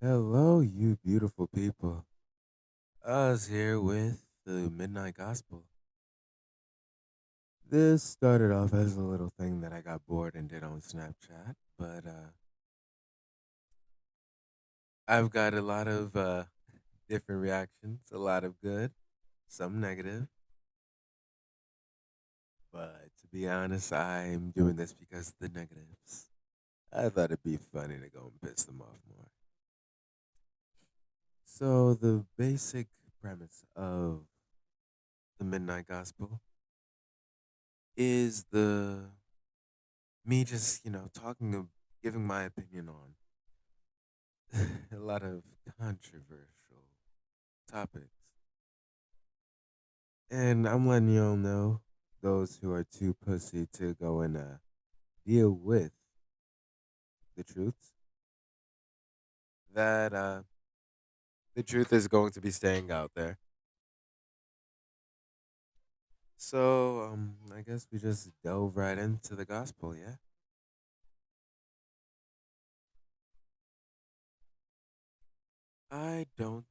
Hello, you beautiful people. Us here with the Midnight Gospel. This started off as a little thing that I got bored and did on Snapchat, but I've got a lot of different reactions, a lot of good, some negative. But to be honest, I'm doing this because of the negatives. I thought it'd be funny to go and piss them off more. So, the basic premise of the Midnight Gospel is the me just talking of giving my opinion on a lot of controversial topics, and I'm letting y'all know, those who are too pussy to go and deal with the truth, that the truth is going to be staying out there. So I guess we just delve right into the gospel. Yeah, I don't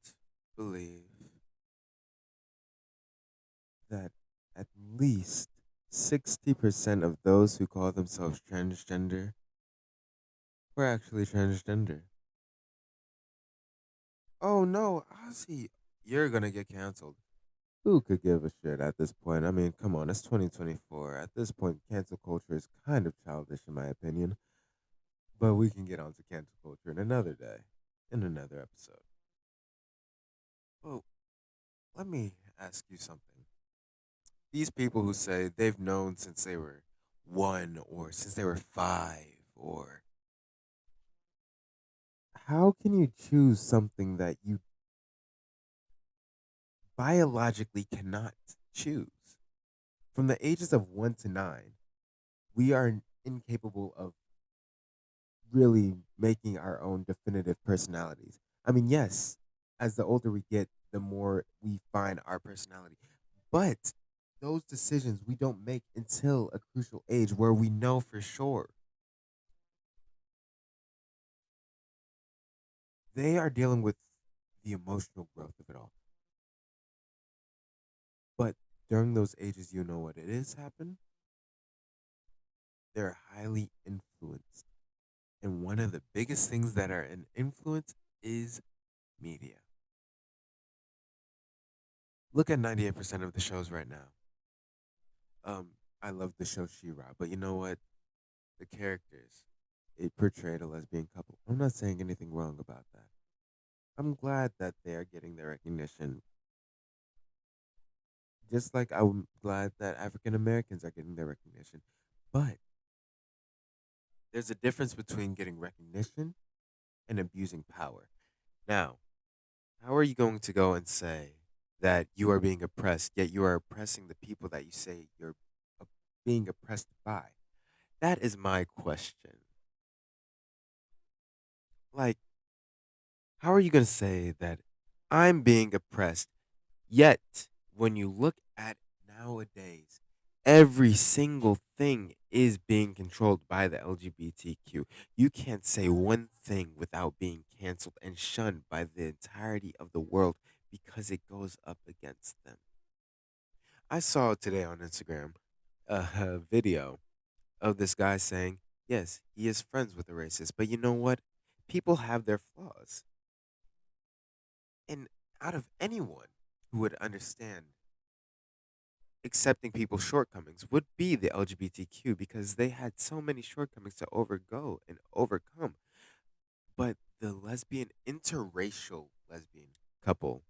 believe that at least 60% of those who call themselves transgender were actually transgender. Oh no, Ozzy, you're gonna get canceled. Who could give a shit at this point? I mean, come on, it's 2024. At this point, cancel culture is kind of childish, in my opinion. But we can get on to cancel culture in another day, in another episode. Well, let me ask you something. These people who say they've known since they were one or since they were five, or how can you choose something that you biologically cannot choose? From the ages of 1 to 9, we are incapable of really making our own definitive personalities. I mean, yes, as the older we get, the more we find our personality. But those decisions we don't make until a crucial age where we know for sure. They are dealing with the emotional growth of it all. But during those ages, you know what it is happen? They're highly influenced. And one of the biggest things that are an influence is media. Look at 98% of the shows right now. I love the show She-Ra, but you know what? The characters, it portrayed a lesbian couple. I'm not saying anything wrong about that. I'm glad that they are getting their recognition, just like I'm glad that African Americans are getting their recognition. But there's a difference between getting recognition and abusing power. Now, how are you going to go and say that you are being oppressed, yet you are oppressing the people that you say you're uh, being oppressed by? That is my question. Like, how are you going to say that I'm being oppressed? Yet, when you look at nowadays, every single thing is being controlled by the LGBTQ. You can't say one thing without being canceled and shunned by the entirety of the world because it goes up against them. I saw today on Instagram a video of this guy saying, yes, he is friends with a racist, but you know what? People have their flaws. And out of anyone who would understand accepting people's shortcomings would be the LGBTQ because they had so many shortcomings to overgo and overcome. But the interracial lesbian couple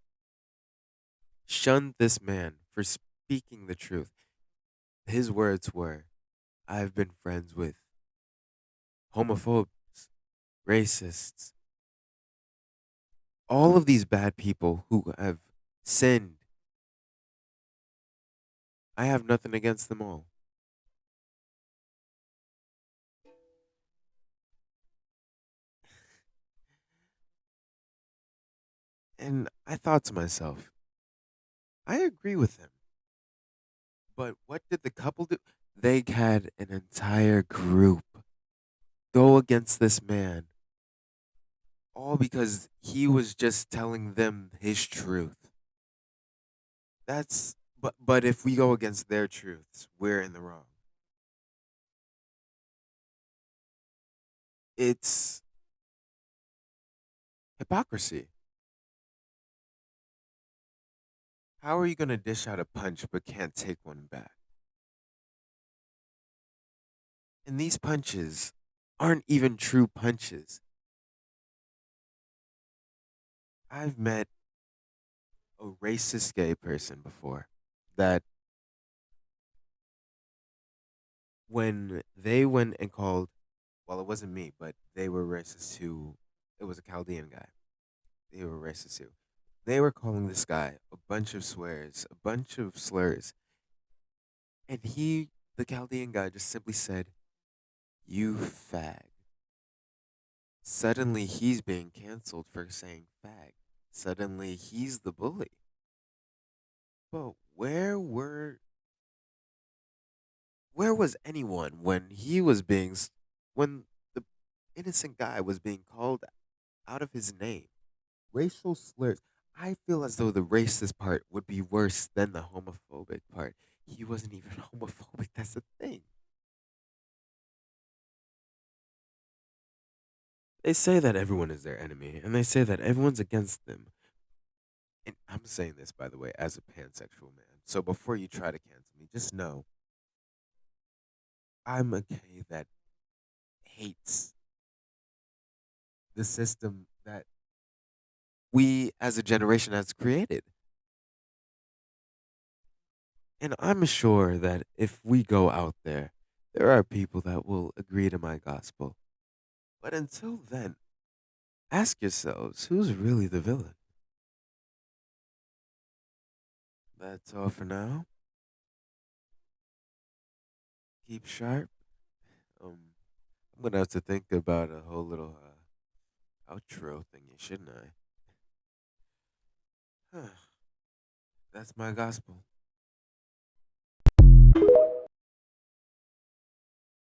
shunned this man for speaking the truth. His words were, I've been friends with homophobes, racists, all of these bad people who have sinned. I have nothing against them all. And I thought to myself, I agree with him. But what did the couple do? They had an entire group go against this man all because he was just telling them his truth. But if we go against their truths, we're in the wrong. It's hypocrisy. How are you going to dish out a punch but can't take one back? And these punches aren't even true punches. I've met a racist gay person before that when they went and called, well, it wasn't me, but they were racist too. It was a Chaldean guy. They were racist too. They were calling this guy a bunch of swears, a bunch of slurs. And the Chaldean guy, just simply said, "You fag." Suddenly he's being canceled for saying fag. Suddenly he's the bully. But where was anyone when when the innocent guy was being called out of his name? Racial slurs. I feel as though the racist part would be worse than the homophobic part. He wasn't even homophobic. That's the thing. They say that everyone is their enemy, and they say that everyone's against them. And I'm saying this, by the way, as a pansexual man. So before you try to cancel me, just know I'm a gay that hates the system that we as a generation has created. And I'm sure that if we go out there, there are people that will agree to my gospel. But until then, ask yourselves who's really the villain? That's all for now. Keep sharp. Um, I'm gonna have to think about a whole little outro thingy, shouldn't I? That's my gospel.